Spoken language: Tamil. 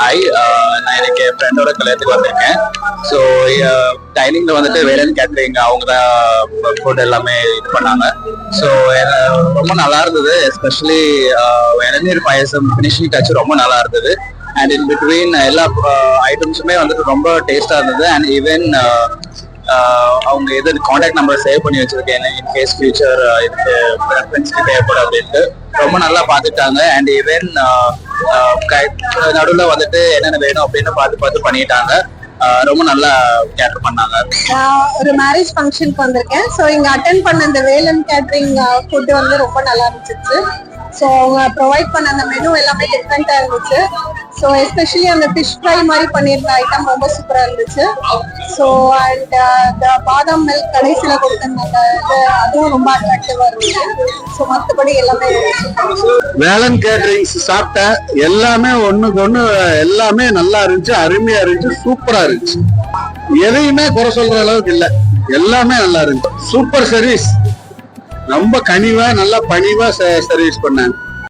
ஹாய், நான் எனக்கு என் ஃப்ரெண்டோட கல்யாணத்துக்கு வந்திருக்கேன். ஸோ டைனிங்ல வந்துட்டு வேலன் கேட்டரிங் அவங்க தான் ஃபுட் எல்லாமே இது பண்ணாங்க. ஸோ ரொம்ப நல்லா இருந்தது. எஸ்பெஷலி இளநீர் பாயசம் ஃபினிஷிங் டச் ரொம்ப நல்லா இருந்தது. அண்ட் இன் பிட்வீன் எல்லா ஐட்டம்ஸுமே வந்துட்டு ரொம்ப டேஸ்டா இருந்தது. அண்ட் ஈவன் அவங்க எது கான்டாக்ட் நம்பர் சேவ் பண்ணி வச்சிருக்கேன் இன் கேஸ் ஃபியூச்சர் இதுக்கு ரெஃபரன்ஸ்க்கு தேவைப்படும் அப்படின்ட்டு ரொம்ப நல்லா பார்த்துட்டாங்க. அண்ட் ஈவன் நடுவில் வந்துட்டு என்னென்ன வேணும் அப்படின்னு பார்த்து பண்ணிட்டாங்க. ரொம்ப நல்லா கேட்டர் பண்ணாங்க. ஒரு மேரேஜ் ஃபங்க்ஷனுக்கு வந்திருக்கேன். ஸோ இங்க அட்டென்ட் பண்ண இந்த வேலன் கேட்டரிங் ஃபுட் வந்து ரொம்ப நல்லா இருந்துச்சு. ஸோ அவங்க ப்ரொவைட் பண்ண அந்த மெனு எல்லாமே டிஃப்ரெண்டா இருந்துச்சு. ஸோ எஸ்பெஷலி அந்த ஃபிஷ் ஃப்ரை மாதிரி பண்ணியிருந்த ஐட்டம் ரொம்ப சூப்பரா இருந்துச்சு. ஸோ அண்ட் இந்த பாதாம் மில்க் கடைசியில் கொடுத்திருந்தாங்க, அதுவும் ரொம்ப அட்ராக்டிவா இருந்துச்சு. ஸோ மற்றபடி எல்லாமே வேலன் கேட்டரிங்ஸ் சாப்பிட்ட எல்லாமே ஒண்ணுக்கு ஒண்ணு எல்லாமே நல்லா இருந்துச்சு, அருமையா இருந்துச்சு, சூப்பரா இருந்துச்சு. எதையுமே குறை சொல்ற அளவுக்கு இல்ல, எல்லாமே நல்லா இருந்துச்சு. சூப்பர் சர்வீஸ், ரொம்ப கனிவா நல்லா பணிவா சர்வீஸ் பண்ணாங்க.